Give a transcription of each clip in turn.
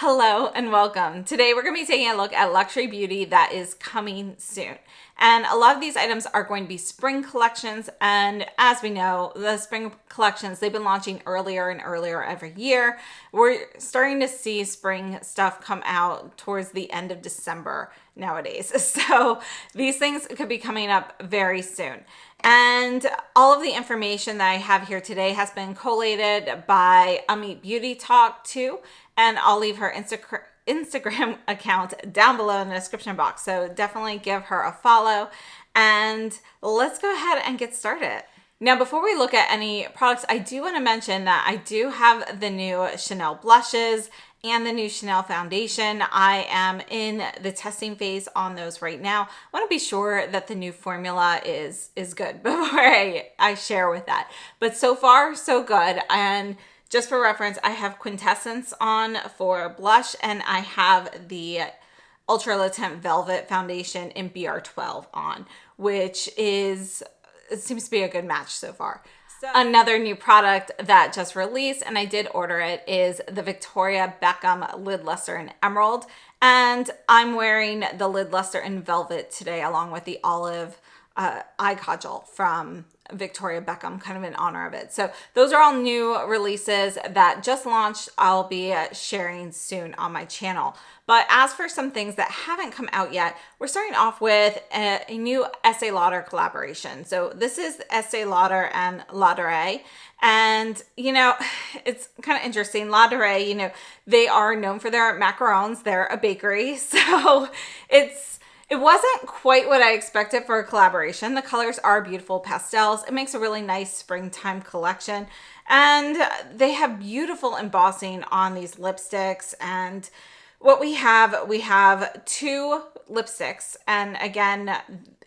Hello and welcome. Today we're going to be taking a look at luxury beauty that is coming soon. And a lot of these items are going to be spring collections. And as we know, the spring collections, they've been launching earlier and earlier every year. We're starting to see spring stuff come out towards the end of December nowadays. So these things could be coming up very soon. And all of the information that I have here today has been collated by Amit Beauty Talk too. And I'll leave her Instagram account down below in the description box. So definitely give her a follow. And let's go ahead and get started. Now, before we look at any products, I do want to mention that I do have the new Chanel blushes and the new Chanel foundation. I am in the testing phase on those right now. I want to be sure that the new formula is good before I share with that. But so far, so good. And just for reference, I have Quintessence on for blush, and I have the Ultra Le Tint Velvet Foundation in BR12 on, which it seems to be a good match so far. So another new product that just released, and I did order it, is the Victoria Beckham Lid Luster in Emerald. And I'm wearing the Lid Luster in Velvet today, along with the Olive eye cudgel from Victoria Beckham, kind of in honor of it. So those are all new releases that just launched. I'll be sharing soon on my channel. But as for some things that haven't come out yet, we're starting off with a new Estee Lauder collaboration. So this is Estee Lauder and Lauder. And, you know, it's kind of interesting. Lauder, you know, they are known for their macarons. They're a bakery. So it wasn't quite what I expected for a collaboration. The colors are beautiful pastels. It makes a really nice springtime collection. And they have beautiful embossing on these lipsticks. And what we have two lipsticks. And again,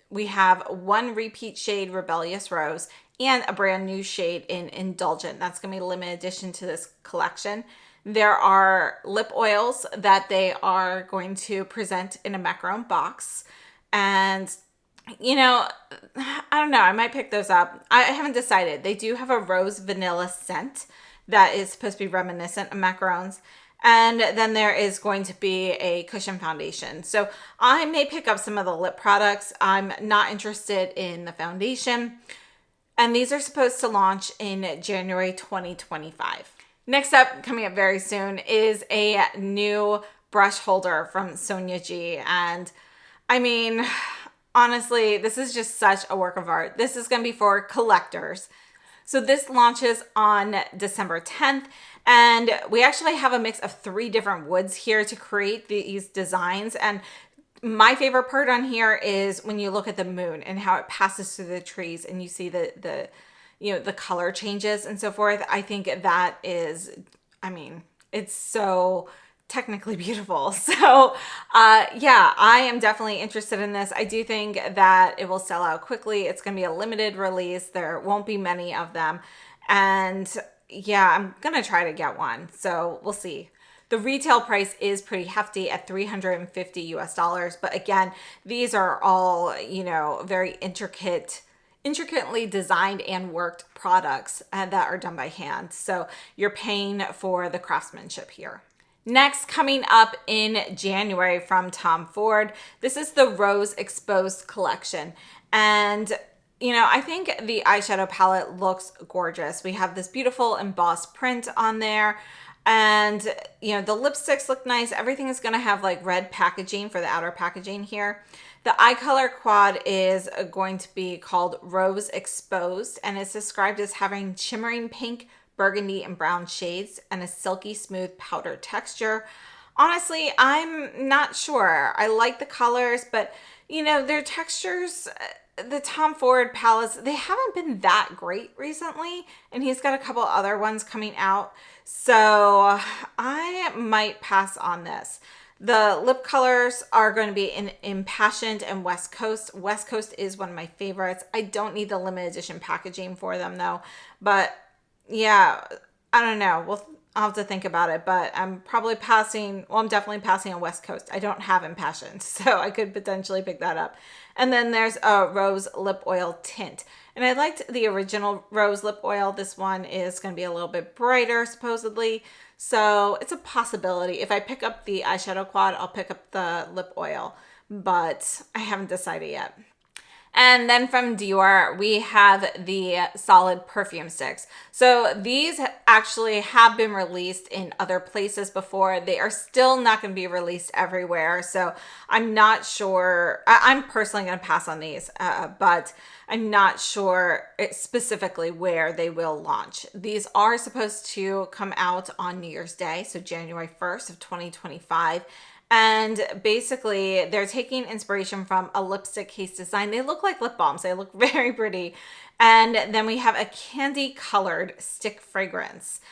we have one repeat shade, Rebellious Rose, and a brand new shade in Indulgent. That's going to be a limited edition to this collection. There are lip oils that they are going to present in a macaron box. And, you know, I don't know. I might pick those up. I haven't decided. They do have a rose vanilla scent that is supposed to be reminiscent of macarons. And then there is going to be a cushion foundation. So I may pick up some of the lip products. I'm not interested in the foundation. And these are supposed to launch in January 2025. Next up, coming up very soon, is a new brush holder from Sonia G. And I mean, honestly, this is just such a work of art. This is going to be for collectors. So this launches on December 10th. And we actually have a mix of 3 different woods here to create these designs. And my favorite part on here is when you look at the moon and how it passes through the trees and you see the color changes and so forth. I think that is, I mean, it's so technically beautiful. So yeah, I am definitely interested in this. I do think that it will sell out quickly. It's going to be a limited release. There won't be many of them. And yeah, I'm going to try to get one. So we'll see. The retail price is pretty hefty at $350 US. But again, these are all, you know, very intricately designed and worked products that are done by hand. So you're paying for the craftsmanship here. Next, coming up in January from Tom Ford, this is the Rose Exposed collection. And, you know, I think the eyeshadow palette looks gorgeous. We have this beautiful embossed print on there. And, you know, the lipsticks look nice. Everything is going to have like red packaging for the outer packaging here. The eye color quad is going to be called Rose Exposed, and it's described as having shimmering pink, burgundy, and brown shades and a silky smooth powder texture. Honestly, I'm not sure. I like the colors, but, you know, their textures, the Tom Ford palettes, they haven't been that great recently, and he's got a couple other ones coming out. So I might pass on this. The lip colors are going to be in Impassioned and West Coast. West Coast is one of my favorites. I don't need the limited edition packaging for them though. But yeah, I don't know. Well, I'll have to think about it, but I'm probably passing, well, I'm definitely passing on West Coast. I don't have Impassioned, so I could potentially pick that up. And then there's a Rose Lip Oil Tint. And I liked the original Rose Lip Oil. This one is going to be a little bit brighter, supposedly. So it's a possibility. If I pick up the eyeshadow quad, I'll pick up the lip oil, but I haven't decided yet. And then from Dior, we have the solid perfume sticks. So these actually have been released in other places before. They are still not going to be released everywhere. So I'm not sure. I'm personally going to pass on these, but I'm not sure specifically where they will launch. These are supposed to come out on New Year's Day, so January 1st of 2025. And basically, they're taking inspiration from a lipstick case design. They look like lip balms. They look very pretty. And then we have a candy-colored stick fragrance.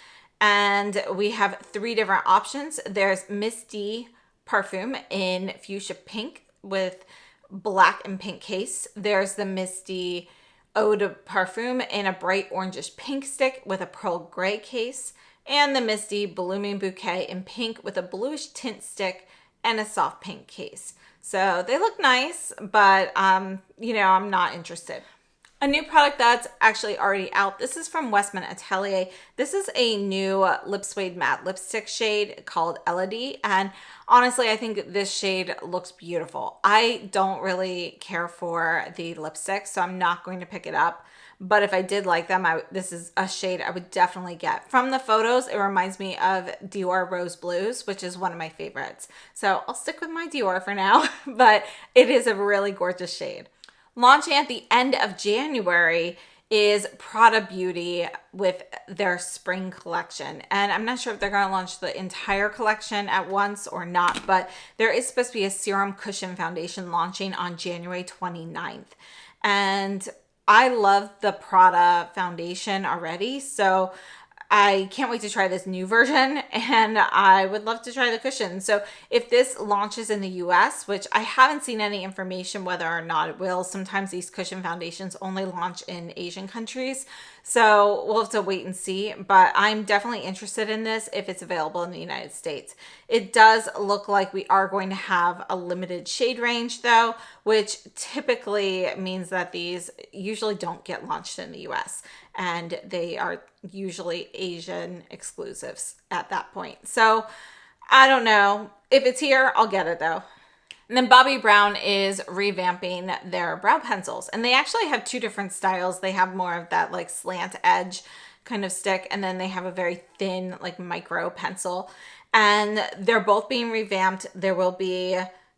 And we have 3 different options. There's Misty Parfum in fuchsia pink with black and pink case. There's the Misty Eau de Parfum in a bright orangish pink stick with a pearl gray case. And the Misty Blooming Bouquet in pink with a bluish tint stick and a soft pink case. So they look nice, but you know, I'm not interested. A new product that's actually already out. This is from Westman Atelier. This is a new lip suede matte lipstick shade called Elodie. And honestly, I think this shade looks beautiful. I don't really care for the lipstick, so I'm not going to pick it up. But if I did like them, this is a shade I would definitely get. From the photos, it reminds me of Dior Rose Blues, which is one of my favorites. So I'll stick with my Dior for now, but it is a really gorgeous shade. Launching at the end of January is Prada Beauty with their spring collection. And I'm not sure if they're going to launch the entire collection at once or not, but there is supposed to be a serum cushion foundation launching on January 29th. And I love the Prada foundation already, so I can't wait to try this new version, and I would love to try the cushion. So if this launches in the US, which I haven't seen any information whether or not it will, sometimes these cushion foundations only launch in Asian countries. So we'll have to wait and see, but I'm definitely interested in this if it's available in the United States. It does look like we are going to have a limited shade range though, which typically means that these usually don't get launched in the US, and they are usually Asian exclusives at that point. So I don't know. If it's here, I'll get it though. And then Bobbi Brown is revamping their brow pencils. And they actually have 2 different styles. They have more of that like slant edge kind of stick, and then they have a very thin like micro pencil. And they're both being revamped. There will be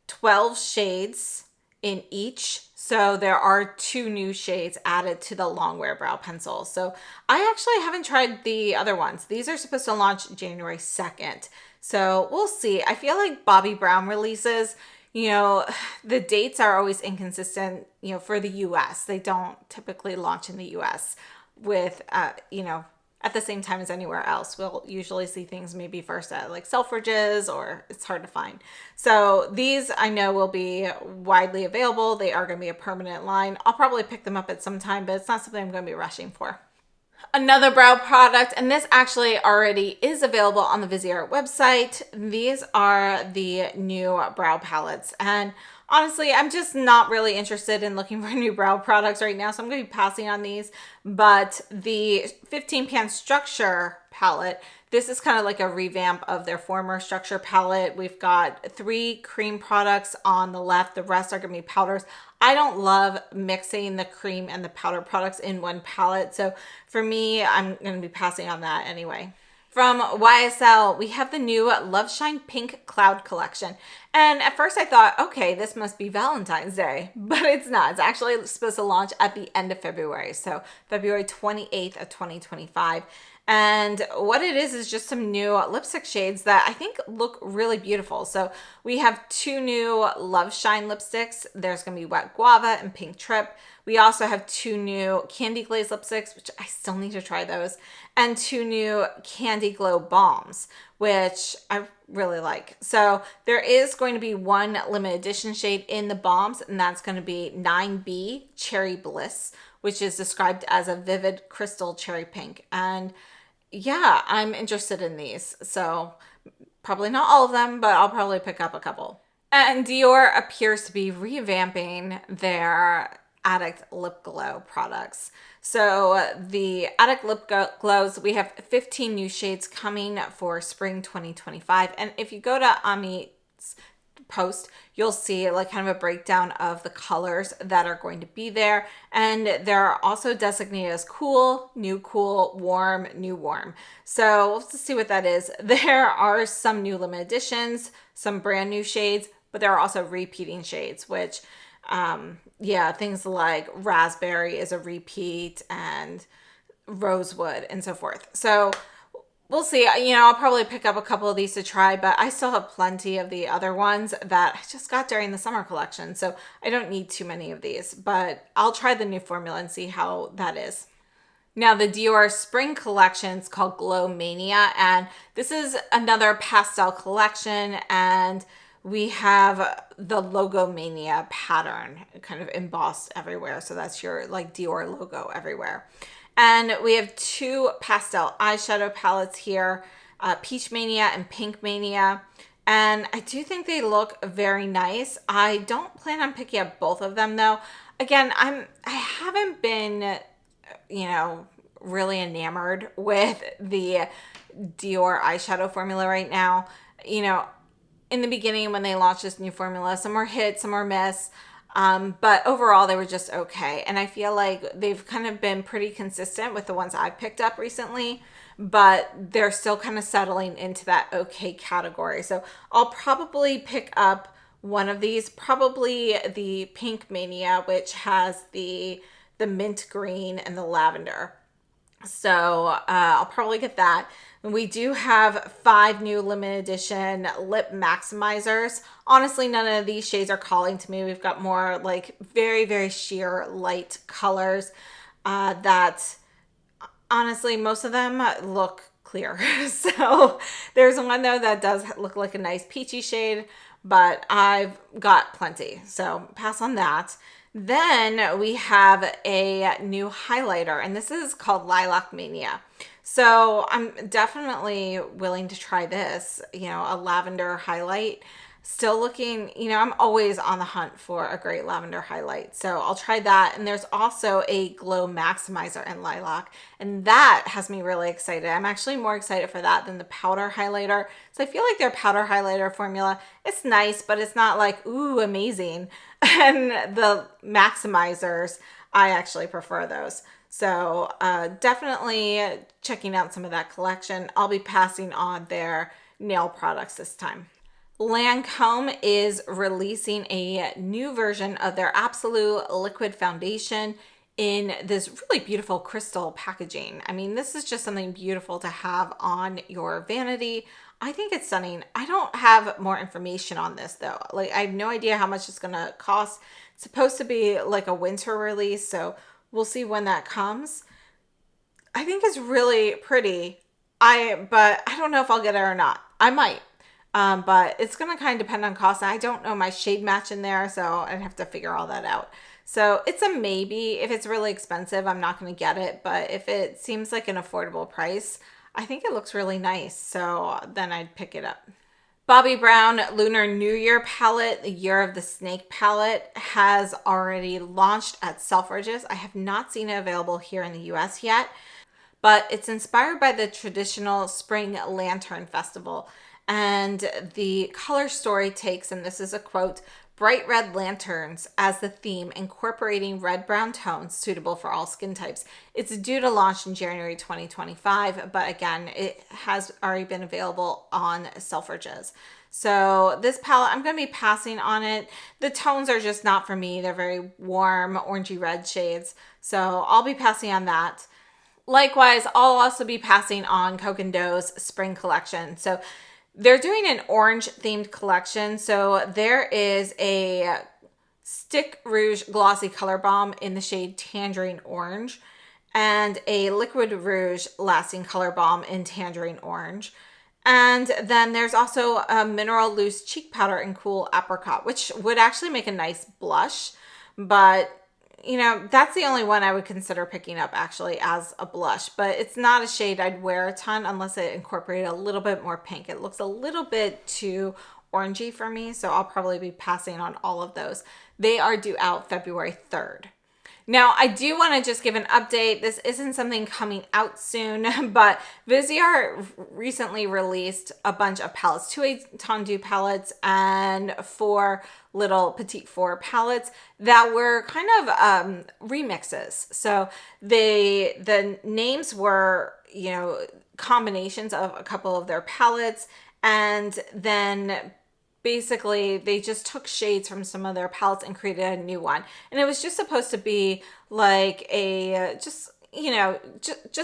12 shades in each. So there are 2 new shades added to the longwear brow pencil. So I actually haven't tried the other ones. These are supposed to launch January 2nd. So we'll see. I feel like Bobbi Brown releases, you know, the dates are always inconsistent, you know, for the US. They don't typically launch in the US with, you know, at the same time as anywhere else. We'll usually see things maybe first at like Selfridges, or it's hard to find. So these I know will be widely available. They are going to be a permanent line. I'll probably pick them up at some time, but it's not something I'm going to be rushing for. Another brow product, and this actually already is available on the Viseart website. These are the new brow palettes, and honestly, I'm just not really interested in looking for new brow products right now, so I'm going to be passing on these. But the 15 pan structure palette, this is kind of like a revamp of their former structure palette. We've got 3 cream products on the left. The rest are going to be powders. I don't love mixing the cream and the powder products in one palette. So for me, I'm going to be passing on that anyway. From YSL, we have the new Love Shine Pink Cloud collection. And at first I thought, okay, this must be Valentine's Day, but it's not. It's actually supposed to launch at the end of February. So February 28th of 2025. And what it is just some new lipstick shades that I think look really beautiful. So we have 2 new Love Shine lipsticks. There's going to be Wet Guava and Pink Trip. We also have 2 new Candy Glaze lipsticks, which I still need to try those, and 2 new Candy Glow balms, which I really like. So there is going to be 1 limited edition shade in the balms, and that's going to be 9B Cherry Bliss, which is described as a vivid crystal cherry pink. And yeah, I'm interested in these. So probably not all of them, but I'll probably pick up a couple. And Dior appears to be revamping their Addict Lip Glow products. So the Addict Lip Glows, we have 15 new shades coming for spring 2025. And if you go to Amit's post, you'll see like kind of a breakdown of the colors that are going to be there. And they're also designated as cool, new cool, warm, new warm. So let's see what that is. There are some new limited editions, some brand new shades, but there are also repeating shades, which, yeah, things like raspberry is a repeat and rosewood and so forth. So we'll see. You know, I'll probably pick up a couple of these to try, but I still have plenty of the other ones that I just got during the summer collection. So I don't need too many of these, but I'll try the new formula and see how that is. Now, the Dior Spring collection is called Glow Mania, and this is another pastel collection, and we have the Logo Mania pattern kind of embossed everywhere. So that's your like Dior logo everywhere. And we have two pastel eyeshadow palettes here, Peach Mania and Pink Mania. And I do think they look very nice. I don't plan on picking up both of them though. Again, I haven't been, you know, really enamored with the Dior eyeshadow formula right now. You know, in the beginning when they launched this new formula, some were hits, some were miss. But overall, they were just okay. And I feel like they've kind of been pretty consistent with the ones I've picked up recently, but they're still kind of settling into that okay category. So I'll probably pick up one of these, probably the Pink Mania, which has the mint green and the lavender. So I'll probably get that. We do have 5 new limited edition lip maximizers. Honestly, none of these shades are calling to me. We've got more like very, very sheer light colors that honestly, most of them look clear. So there's one though that does look like a nice peachy shade, but I've got plenty. So pass on that. Then we have a new highlighter, and this is called Lilac Mania. So I'm definitely willing to try this, you know, a lavender highlight. Still looking, you know, I'm always on the hunt for a great lavender highlight. So I'll try that. And there's also a Glow Maximizer in Lilac, and that has me really excited. I'm actually more excited for that than the powder highlighter. So I feel like their powder highlighter formula, it's nice, but it's not like, ooh, amazing. And the maximizers, I actually prefer those. So definitely checking out some of that collection. I'll be passing on their nail products this time. Lancome is releasing a new version of their Absolute Liquid Foundation in this really beautiful crystal packaging. I mean, this is just something beautiful to have on your vanity. I think it's stunning. I don't have more information on this though. Like, I have no idea how much it's gonna cost. It's supposed to be like a winter release, so we'll see when that comes. I think it's really pretty. But I don't know if I'll get it or not. I might. But it's gonna kind of depend on cost. I don't know my shade match in there, so I'd have to figure all that out. So it's a maybe. If it's really expensive, I'm not gonna get it. But if it seems like an affordable price, I think it looks really nice. So then I'd pick it up. Bobbi Brown Lunar New Year palette, the Year of the Snake palette, has already launched at Selfridges. I have not seen it available here in the US yet, but it's inspired by the traditional Spring Lantern Festival. And the color story takes, and this is a quote, bright red lanterns as the theme, incorporating red-brown tones suitable for all skin types. It's due to launch in January 2025, but again, it has already been available on Selfridges. So this palette, I'm going to be passing on it. The tones are just not for me. They're very warm, orangey red shades. So I'll be passing on that. Likewise, I'll also be passing on Koh Gen Do's spring collection. So they're doing an orange themed collection. So there is a Stick Rouge Glossy Color Balm in the shade Tangerine Orange and a Liquid Rouge Lasting Color Balm in Tangerine Orange. And then there's also a Mineral Loose Cheek Powder in Cool Apricot, which would actually make a nice blush, but you know, that's the only one I would consider picking up actually as a blush, but it's not a shade I'd wear a ton unless it incorporated a little bit more pink. It looks a little bit too orangey for me, so I'll probably be passing on all of those. They are due out February 3rd. Now, I do want to just give an update. This isn't something coming out soon, but Viseart recently released a bunch of palettes, 2 Éton du palettes and 4 little Petite Four palettes that were kind of remixes. So the names were, you know, combinations of a couple of their palettes, and then basically they just took shades from some of their palettes and created a new one. And it was just supposed to be like a just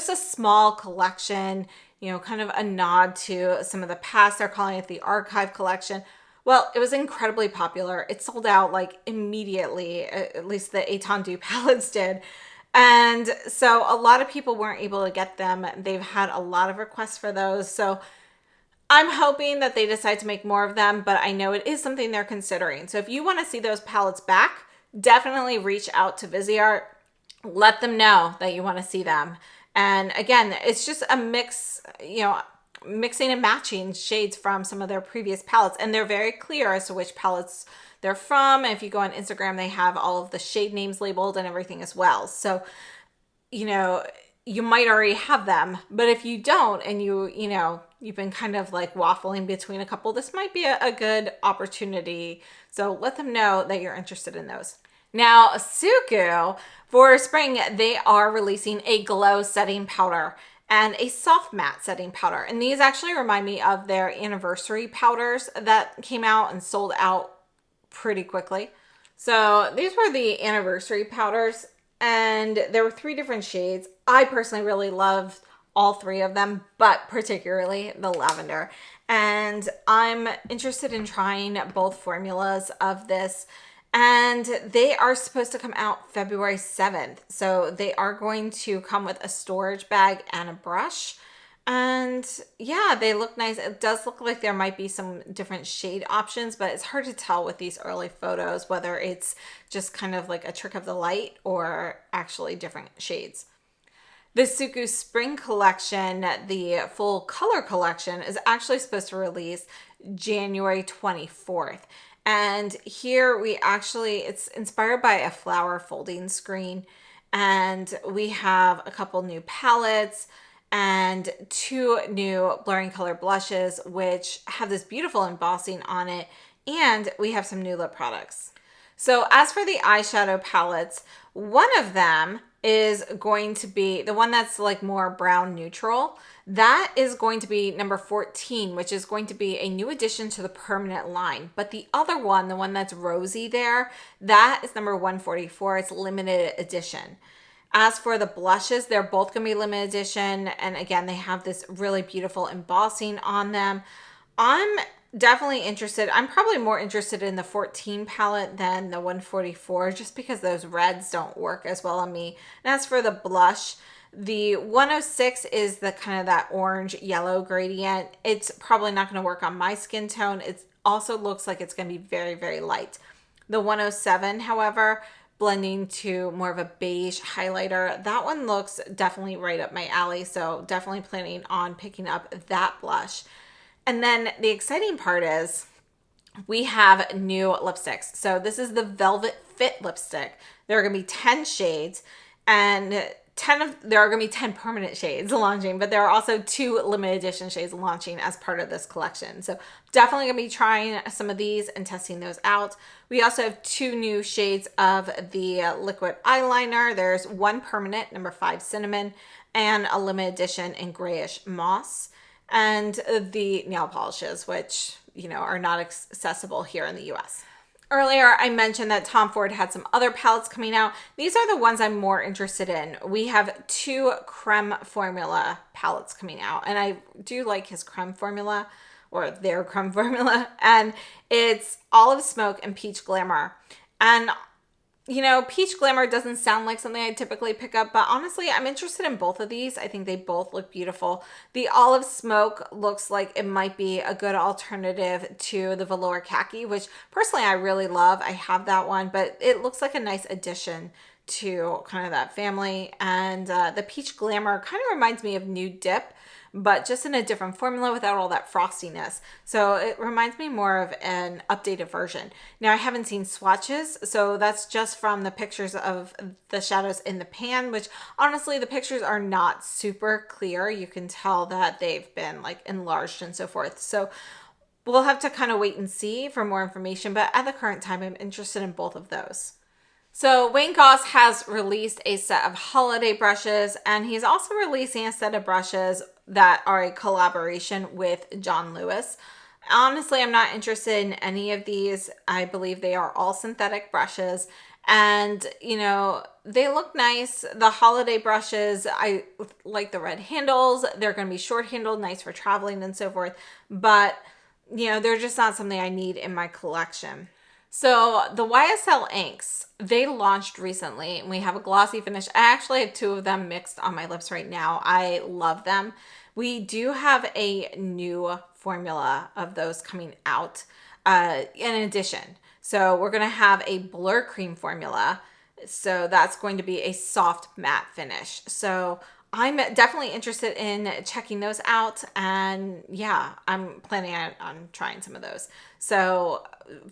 a small collection, you know, kind of a nod to some of the past. They're calling it the archive collection. Well, it was incredibly popular. It sold out like immediately, at least the Éton du palettes did. And so a lot of people weren't able to get them. They've had a lot of requests for those. So I'm hoping that they decide to make more of them, but I know it is something they're considering. So if you want to see those palettes back, definitely reach out to Viseart. Let them know that you want to see them. And again, it's just a mix, you know, mixing and matching shades from some of their previous palettes. And they're very clear as to which palettes they're from. And if you go on Instagram, they have all of the shade names labeled and everything as well. So, you know, you might already have them, but if you don't and you know, you've been kind of like waffling between a couple, this might be a good opportunity. So let them know that you're interested in those. Now, SUQQU, for spring, they are releasing a glow setting powder and a soft matte setting powder. And these actually remind me of their anniversary powders that came out and sold out pretty quickly. So these were the anniversary powders, and there were 3 different shades. I personally really loved all 3 of them, but particularly the lavender. And I'm interested in trying both formulas of this. And they are supposed to come out February 7th. So they are going to come with a storage bag and a brush. And yeah, they look nice. It does look like there might be some different shade options, but it's hard to tell with these early photos whether it's just kind of like a trick of the light or actually different shades. The SUQQU Spring collection, the full color collection, is actually supposed to release January 24th. And here it's inspired by a flower folding screen. And we have a couple new palettes and 2 new blurring color blushes, which have this beautiful embossing on it. And we have some new lip products. So as for the eyeshadow palettes, one of them is going to be the one that's like more brown neutral. That is going to be number 14, which is going to be a new addition to the permanent line. But the other one, the one that's rosy there, that is number 144. It's limited edition. As for the blushes, they're both going to be limited edition. And again, they have this really beautiful embossing on them. I'm definitely interested. I'm probably more interested in the 14 palette than the 144, just because those reds don't work as well on me. And as for the blush, the 106 is the kind of that orange yellow gradient. It's probably not going to work on my skin tone. It also looks like it's going to be very, very light. The 107, however, blending to more of a beige highlighter, that one looks definitely right up my alley. So definitely planning on picking up that blush. And then the exciting part is we have new lipsticks. So this is the Velvet Fit lipstick. There are going to be 10 shades, and there are going to be 10 permanent shades launching, but there are also 2 limited edition shades launching as part of this collection. So definitely going to be trying some of these and testing those out. We also have 2 new shades of the liquid eyeliner. There's 1 permanent, number 5 cinnamon, and a limited edition in grayish moss. And the nail polishes, which, you know, are not accessible here in the US. Earlier, I mentioned that Tom Ford had some other palettes coming out. These are the ones I'm more interested in. We have 2 creme formula palettes coming out, and I do like his creme formula, or their creme formula, and it's Olive Smoke and Peach Glamour. And you know, Peach Glamour doesn't sound like something I typically pick up, but honestly, I'm interested in both of these. I think they both look beautiful. The Olive Smoke looks like it might be a good alternative to the Velour Khaki, which personally I really love. I have that one, but it looks like a nice addition to kind of that family. And the Peach Glamour kind of reminds me of Nude Dip, but just in a different formula without all that frostiness. So it reminds me more of an updated version. Now I haven't seen swatches, so that's just from the pictures of the shadows in the pan, which honestly the pictures are not super clear. You can tell that they've been like enlarged and so forth. So we'll have to kind of wait and see for more information, but at the current time I'm interested in both of those. So Wayne Goss has released a set of holiday brushes, and he's also releasing a set of brushes that are a collaboration with John Lewis. Honestly, I'm not interested in any of these. I believe they are all synthetic brushes, and you know, they look nice. The holiday brushes, I like the red handles. They're going to be short handled, nice for traveling and so forth, but you know, they're just not something I need in my collection. So the YSL inks, they launched recently, and we have a glossy finish. I actually have two of them mixed on my lips right now. I love them. We do have a new formula of those coming out in addition. So we're going to have a blur cream formula. So that's going to be a soft matte finish. So I'm definitely interested in checking those out, and yeah, I'm planning on trying some of those. So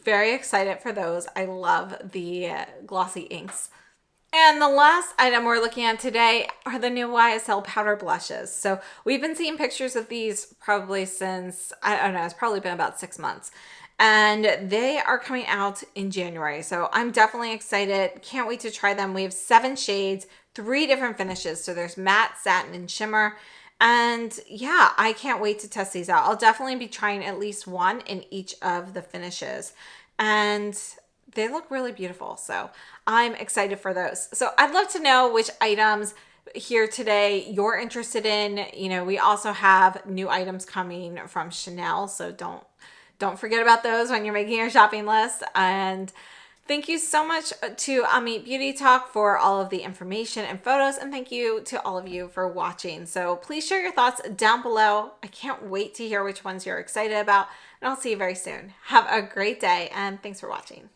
very excited for those. I love the glossy inks. And the last item we're looking at today are the new YSL powder blushes. So we've been seeing pictures of these probably since, I don't know, it's probably been about 6 months. And they are coming out in January. So I'm definitely excited. Can't wait to try them. We have 7 shades, 3 different finishes. So there's matte, satin, and shimmer. And yeah, I can't wait to test these out. I'll definitely be trying at least one in each of the finishes. And they look really beautiful. So I'm excited for those. So I'd love to know which items here today you're interested in. You know, we also have new items coming from Chanel. So don't forget about those when you're making your shopping list. And thank you so much to Amit Beauty Talk for all of the information and photos. And thank you to all of you for watching. So please share your thoughts down below. I can't wait to hear which ones you're excited about. And I'll see you very soon. Have a great day, and thanks for watching.